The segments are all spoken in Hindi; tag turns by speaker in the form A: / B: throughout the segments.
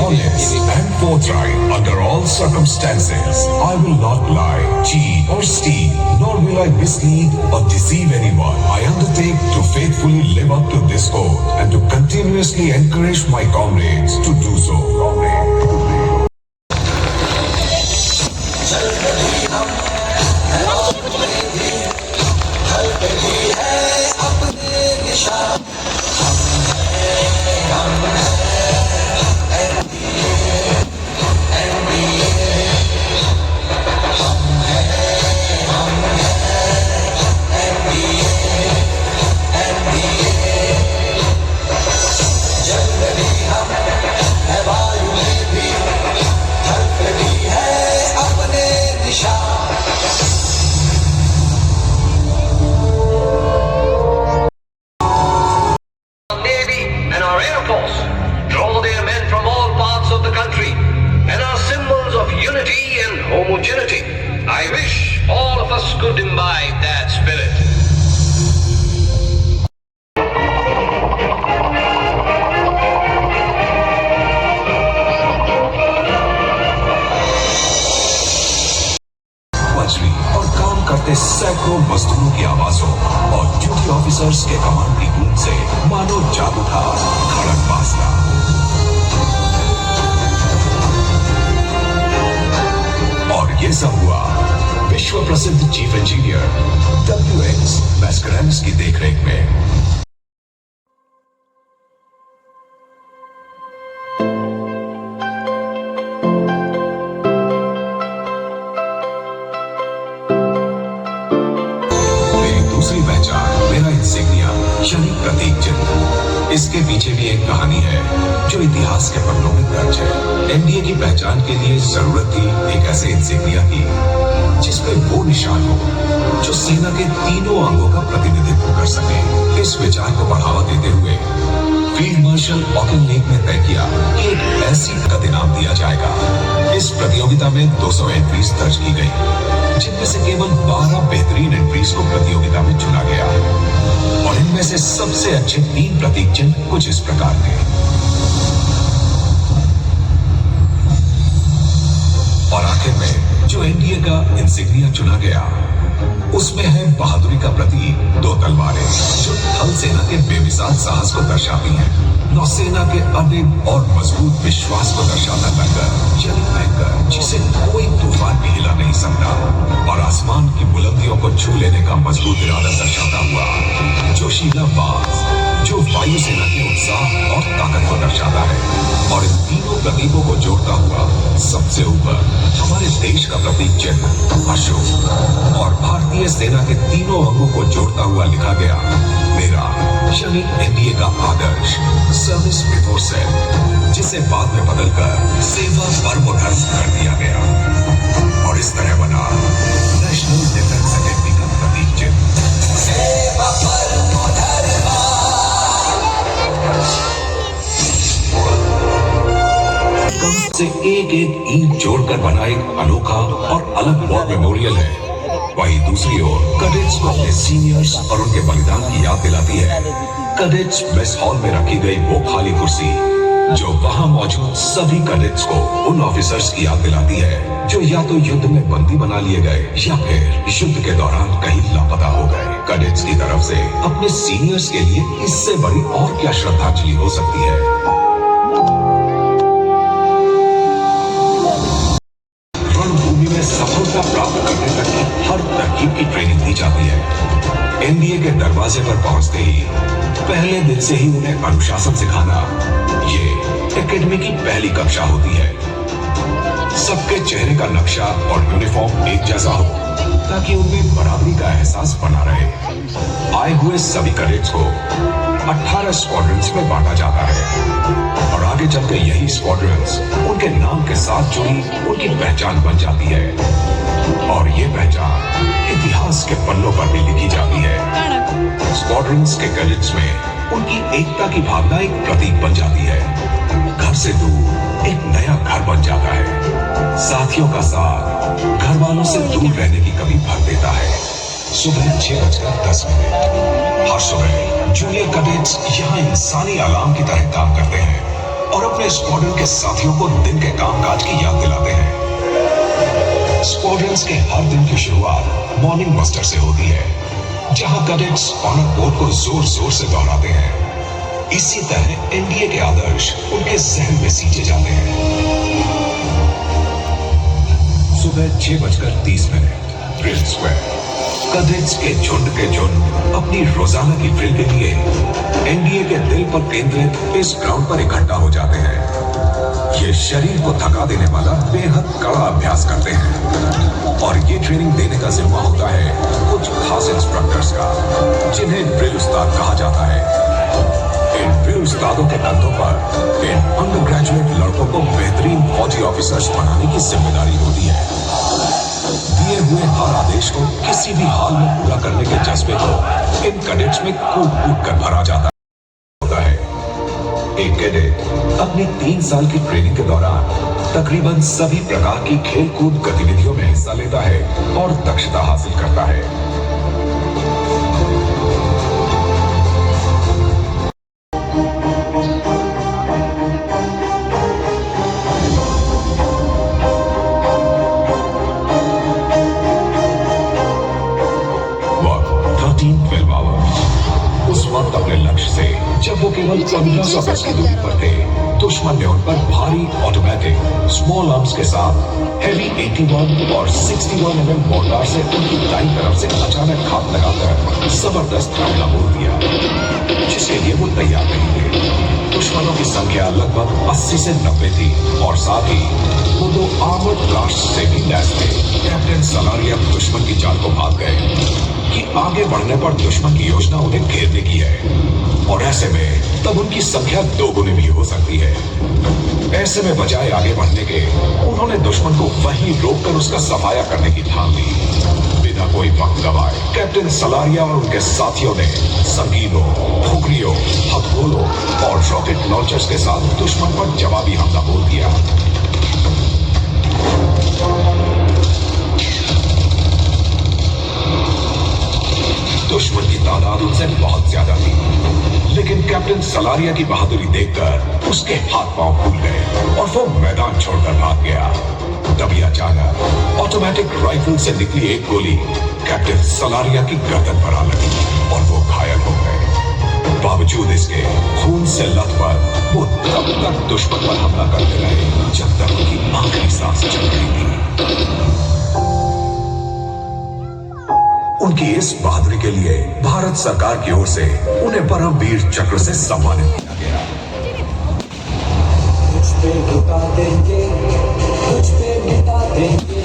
A: honest and forthright under all circumstances. I will not lie, cheat or steal, nor will I mislead or deceive anyone. I undertake to faithfully live up to this oath and to continuously encourage my comrades to do so.
B: Homogeneity. I wish all of us could imbibe that spirit.
A: मछली और काम करते सैकड़ों मजदूरों की आवाजों और ड्यूटी ऑफिसर्स के कमांड की गूंज से मानो जादू था खड़क बाजता। और ये सब हुआ विश्व प्रसिद्ध चीफ इंजीनियर WX मैस्करेनस की देखरेख में। मेरी दूसरी पहचान, मेरा इंसिग्निया यानी प्रतीक चिन्ह। इसके पीछे भी एक कहानी है जो इतिहास के पन्नों में दर्ज है। एनडीए की पहचान के लिए जरूरत थी एक ऐसे इंसिग्निया की जिसपे वो निशान हो जो सेना के तीनों अंगों का प्रतिनिधित्व कर सके। इस विचार को बढ़ावा देते हुए फील्ड मार्शल ऑकिनलेक ने तय किया कि एक ऐसी पदक इनाम दिया जाएगा। इस प्रतियोगिता में 200 एंट्रीज दर्ज की गई, जिनमें से केवल 12 बेहतरीन एंट्रीज को प्रतियोगिता में चुना गया और इनमें से सबसे अच्छे 3 प्रतीक चिन्ह कुछ इस प्रकार थे। और आखिर में जो एनडीए का इंसिग्निया चुना गया उसमें है बहादुरी का प्रतीक 2 तलवारें जो थल सेना के बेमिसाल साहस को दर्शाती हैं। नौसेना के अडिग और मजबूत विश्वास को दर्शाता लंगर यानी एंकर जिसे कोई तूफान भी हिला नहीं सकता, और आसमान की बुलंदियों को छू लेने का मजबूत इरादा दर्शाता हुआ जोशीला बाज जो वायुसेना के उत्साह और ताकत को दर्शाता है। और इन तीनों प्रतीकों को जोड़ता हुआ सबसे ऊपर हमारे देश का प्रतीक चिन्ह अशोक और भारतीय सेना के तीनों अंगों को जोड़ता हुआ लिखा गया मेरा यानी एनडीए का आदर्श सर्विस बिफोर सेल्फ, जिसे बाद में बदलकर सेवा परमो धर्म कर दिया गया और इस तरह बना नेशनल डिफेंस एकेडमी का प्रतीक चिन्ह सेवा परमो धर्म। कम से एक ईंट जोड़कर बना एक अनोखा और अलग वॉर मेमोरियल है। वहीं दूसरी ओर कैडेट्स को अपने सीनियर्स और उनके बलिदान की याद दिलाती है। कैडेट्स मेस हॉल में रखी गई वो खाली कुर्सी जो वहां मौजूद सभी कैडेट्स को उन ऑफिसर्स की याद दिलाती है जो या तो युद्ध में बंदी बना लिए गए या फिर युद्ध के दौरान कहीं लापता हो गए। कैडेट्स की तरफ से अपने सीनियर्स के लिए इससे बड़ी और क्या श्रद्धांजलि हो सकती है। रणभूमि में सफलता प्राप्त करने तक की हर तरकीब की ट्रेनिंग दी जाती है। एनडीए के दरवाजे पर पहुंचते ही पहले दिन से ही उन्हें अनुशासन सिखाना ये एकेडमी की पहली कक्षा होती है। सबके चेहरे का नक्शा और यूनिफॉर्म एक जैसा हो ताकि उनमें बराबरी का एहसास बना रहे। आए हुए सभी कैडेट्स को 18 स्क्वाड्रंस में बांटा जाता है और आगे चलकर यही स्क्वाड्रंस उनके नाम के साथ जुड़ी उनकी पहचान बन जाती है और ये पहचान इतिहास के पन्नों पर भी लिखी जाती है। स्क्वाड्रंस के कैडेट्स में उनकी एकता की भावना एक प्रतीक बन जाती है। घर से दूर एक नया घर बन जाता है। साथियों का साथ घर वालों से दूर रहने की कमी भर देता है। सुबह 6:10 हर सुबह जूनियर कैडेट्स यहाँ इंसानी अलार्म की तरह काम करते हैं और अपने अपने स्क्वाड्रन के साथियों को दिन के कामकाज की याद दिलाते हैं। स्क्वाड्रन्स के हर दिन की शुरुआत मॉर्निंग मस्टर से होती है, जहां कैडेट्स ऑनर कोड को जोर जोर से दोहराते हैं। इसी तरह एनडीए के आदर्श उनके जहन में सींचे जाते हैं। सुबह 6:30 ड्रिल स्क्वायर। कैडेट्स के झुंड अपनी रोजाना की ड्रिल के लिए एनडीए के दिल पर केंद्रित इस ग्राउंड पर इकट्ठा हो जाते हैं। ये शरीर को थका देने वाला बेहद कड़ा अभ्यास करते हैं और ये ट्रेनिंग देने का जिम्मा होता है कुछ खास इंस्ट्रक्टर्स का, जिन्हें ड्रिल उस्ताद कहा जाता है। इन ड्रिल उस्तादों के कंधों पर इन अंडर ग्रेजुएट लड़कों को बेहतरीन फौजी ऑफिसर्स बनाने की जिम्मेदारी होती है। दिए हुए हर आदेश को किसी भी हाल में पूरा करने के जज्बे को इन कैडेट्स में कूद कूद कर भरा जाता है। एक कैडेट अपनी 3 साल की ट्रेनिंग के दौरान तकरीबन सभी प्रकार की खेल कूद गतिविधियों में हिस्सा लेता है और दक्षता हासिल करता है। उस वक्त अपने लक्ष्य से जब वो केवल 1500 गज की दूरी पर थे, दुश्मन ने उन पर भारी ऑटोमेटिक स्मॉल आर्म्स के साथ हेवी 81 और 61 mm मोर्टार से उनकी दाईं तरफ से अचानक घात लगाकर जबरदस्त हमला बोल दिया, जिसके लिए वो तैयार नहीं थे। दुश्मनों की संख्या लगभग 80 से 90 थी और साथ ही वो 2 आर्मर्ड ब्लास्ट से भी लैस थे। कैप्टन सलारिया दुश्मन की चाल को भाग गए कि आगे बढ़ने पर दुश्मन की योजना उन्हें घेरने की है और ऐसे में तब उनकी संख्या 2 गुनी भी हो सकती है। ऐसे में बजाय आगे बढ़ने के उन्होंने दुश्मन को वहीं रोककर उसका सफाया करने की ठान ली। बिना कोई वक्त गवाए कैप्टन सलारिया और उनके साथियों ने संगीनों, ठोकरियों, हथगोलों और रॉकेट लॉन्चर्स के साथ दुश्मन पर जवाबी हमला बोल दिया। दुश्मन की तादाद उनसे बहुत ज्यादा थी, लेकिन कैप्टन सलारिया की बहादुरी देखकर उसके हाथ पांव फूल गए और वो मैदान छोड़कर भाग गया। तभी अचानक ऑटोमेटिक राइफल से निकली एक गोली कैप्टन सलारिया की गर्दन पर आ लगी और वो घायल हो गए। बावजूद इसके खून से लथपथ वो तब तक दुश्मन पर हमला करते रहे जब तक उनकी आखिरी सांस चल रही थी। उनकी इस बहादुरी के लिए भारत सरकार की ओर से उन्हें परमवीर चक्र से सम्मानित किया गया।
C: कुछ पे लुटा देंगे, कुछ पे मिटा देंगे,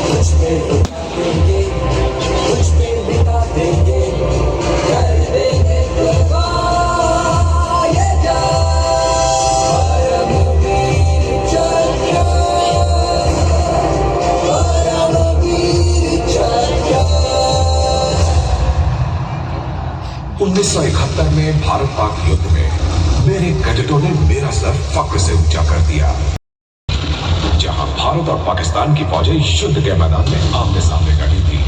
C: कुछ पे लुटा देंगे, कुछ पे मिटा देंगे, कर देंगे कुर्बान ये जान, परमवीर चक्र, परमवीर चक्र।
A: 1971 में भारत पाक युद्ध में मेरे कैडेटों ने मेरा सर फक्र से ऊंचा कर दिया। जहां भारत और पाकिस्तान की फौजें युद्ध के मैदान में आमने सामने खड़ी थी।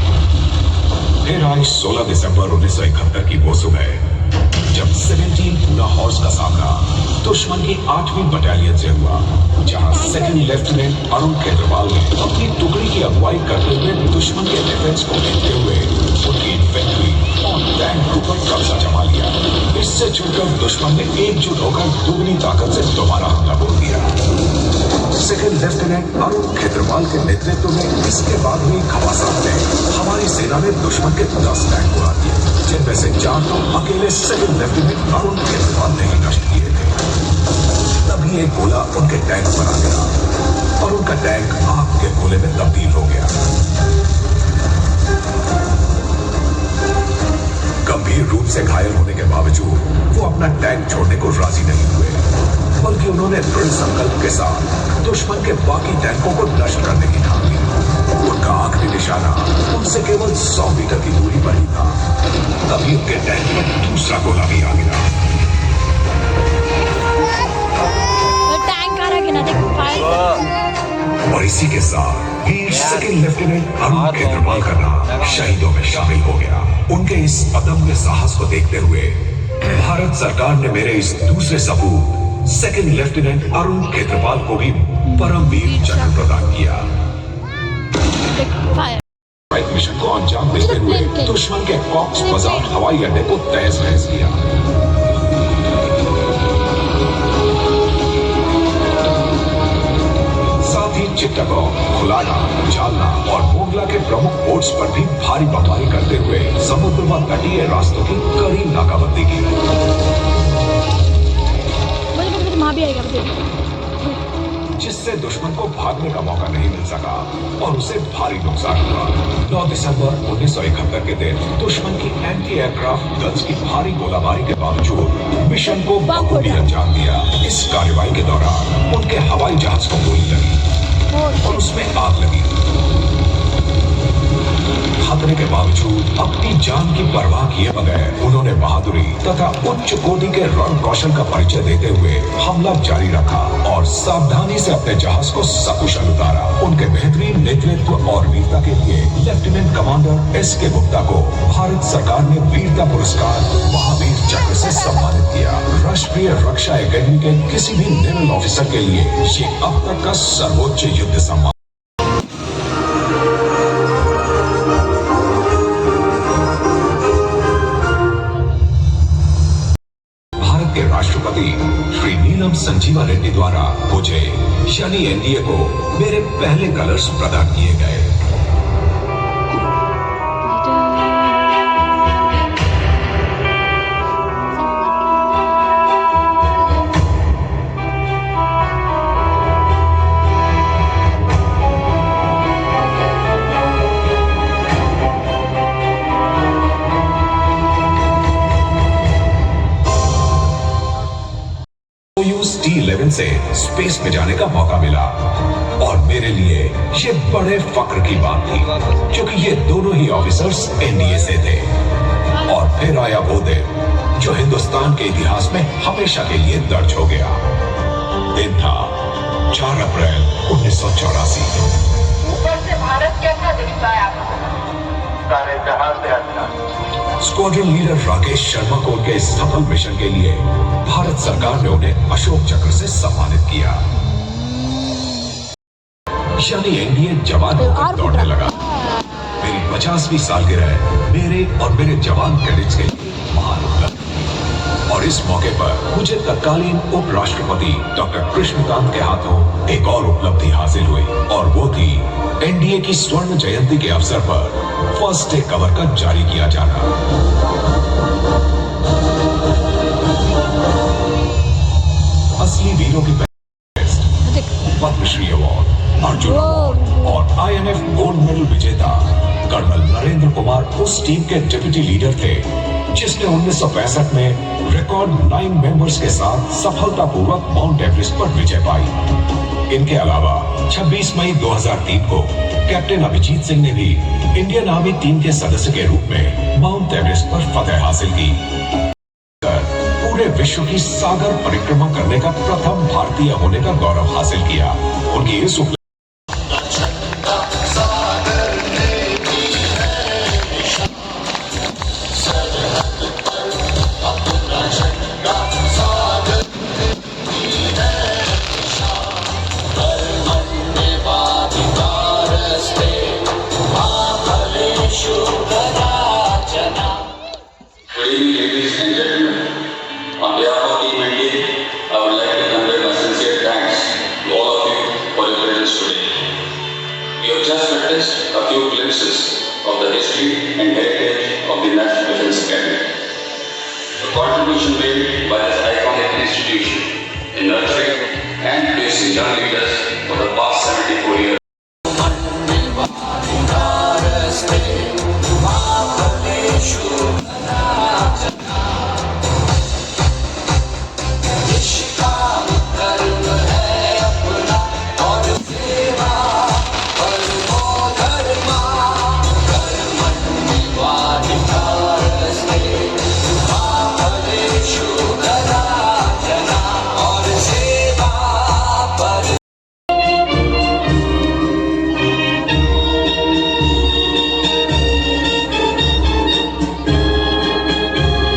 A: फिर आई 16 दिसंबर 1971 की वो सुबह जब 17 पूना हॉर्स का सामना दुश्मन की 8वीं बटालियन से हुआ, जहां सेकंड लेफ्टिनेंट अरुण खेत्रवाल ने अपनी टुकड़ी की अगुवाई करते हुए दुश्मन के डिफेंस को देखते हुए उनकी इन्फेंट्री और टैंक ग्रुप पर कब्जा जमा लिया। इससे छूटकर दुश्मन ने एकजुट होकर दुगनी ताकत से दोबारा हमला बोल दिया। सेकंड लेफ्टिनेंट अरुण खेत्रवाल के नेतृत्व में इसके बाद हुई घमासान में हमारी सेना ने दुश्मन के 10 टैंक उड़ा दिए, जिनमें से 4 तो अकेले सेकंड लेफ्टिनेंट अरुण खेत्रवाल ने ही नष्ट किए थे। तभी एक गोला उनके टैंक पर आ गया और उनका टैंक आग के गोले में तब्दील हो गया। गंभीर रूप से घायल होने के बावजूद वो अपना टैंक छोड़ने को राजी नहीं हुए, बल्कि उन्होंने दृढ़ संकल्प के साथ दुश्मन के बाकी टैंकों को नष्ट करने की ठान ली। उनका आखिरी निशाना उनसे केवल 100 मीटर की दूरी पर ही था। तभी उनके टैंक पर दूसरा गोला भी आ गिरा। और इसी के साथ वीर सेकंड लेफ्टिनेंट अरुण खेत्रवाल का नाम शहीदों में शामिल हो गया। उनके इस अदम्य साहस को देखते हुए भारत सरकार ने मेरे इस दूसरे सपूत सेकंड लेफ्टिनेंट अरुण खेत्रपाल को भी परमवीर चक्र प्रदान किया।
D: फायर
A: मिशन को अंजाम देते हुए दुश्मन के कॉक्स बाजार हवाई अड्डे को तहस नहस किया। साथ ही चिट्टागोंग, खुलाना, जालना और मोगला के प्रमुख पोर्ट्स पर भी भारी बमबारी करते हुए समुद्र व तटीय रास्तों की कड़ी नाकाबंदी की।
D: वहाँ भी आएगा
A: जिससे दुश्मन को भागने का मौका नहीं मिल सका और उसे भारी नुकसान हुआ। 9 दिसंबर 1971 के दिन दुश्मन की एंटी एयरक्राफ्ट गन्स की भारी गोलाबारी के बावजूद मिशन को बखूबी अंजाम दिया। इस कार्रवाई के दौरान उनके हवाई जहाज को गोली लगी और उसमें आग लगी। खतरे के बावजूद अपनी जान की परवाह किए बगैर उन्होंने बहादुरी तथा उच्च कोटि के रण कौशल का परिचय देते हुए हमला जारी रखा और सावधानी से अपने जहाज को सकुशल उतारा। उनके बेहतरीन नेतृत्व और वीरता के लिए लेफ्टिनेंट कमांडर एस.के. गुप्ता को भारत सरकार ने वीरता पुरस्कार महावीर चक्र से सम्मानित किया। राष्ट्रीय रक्षा अकादमी के किसी भी नेवल ऑफिसर के लिए ये अब तक का सर्वोच्च युद्ध सम्मान। राष्ट्रपति श्री नीलम संजीवा रेड्डी द्वारा मुझे यानी एनडीए को मेरे पहले कलर्स प्रदान किए गए। T-11 से स्पेस में जाने का मौका मिला और मेरे लिए ये बड़े फक्र की बात थी क्योंकि ये दोनों ही ऑफिसर्स एनडीए से थे। और फिर आया वो दिन जो हिंदुस्तान के इतिहास में हमेशा के लिए दर्ज हो गया। दिन था 4 अप्रैल 1984।
E: ऊपर से भारत कैसा दिखता है आपको? सारे जहां से अच्छा।
A: स्क्वाड्रन लीडर राकेश शर्मा को उनके इस सफल मिशन के लिए भारत सरकार ने उन्हें अशोक चक्र से सम्मानित किया। यानी एनडीए जवान होकर दौड़ने लगा। मेरी 50वीं सालगिरह मेरे और मेरे जवान कैडेट्स के लिए महान उपलब्धि। और इस मौके पर मुझे तत्कालीन उपराष्ट्रपति डॉक्टर कृष्णकांत के हाथों एक और उपलब्धि हासिल हुई और वो थी एनडीए की स्वर्ण जयंती के अवसर पर फर्स्ट डे कवर का जारी किया जाना। असली वीरों की पद्मश्री अवार्ड, अर्जुन अवार्ड और आईएनएफ गोल्ड मेडल विजेता कर्नल नरेंद्र कुमार उस टीम के डिप्टी लीडर थे जिसने 1965 में रिकॉर्ड 9 मेंबर्स के साथ सफलतापूर्वक माउंट एवरेस्ट पर विजय पाई। इनके अलावा 26 मई 2003 को कैप्टन अभिजीत सिंह ने भी इंडियन आर्मी टीम के सदस्य के रूप में माउंट एवरेस्ट पर फतह हासिल की। पूरे विश्व की सागर परिक्रमा करने का प्रथम भारतीय होने का गौरव हासिल किया। उनकी इस
F: Ladies and gentlemen, on behalf of Team India, I would like to convey my sincere thanks to all of you for your presence today. We have just witnessed a few glimpses of the history and heritage of the National Defence Academy. The contribution made by this iconic institution in nurturing and placing young leaders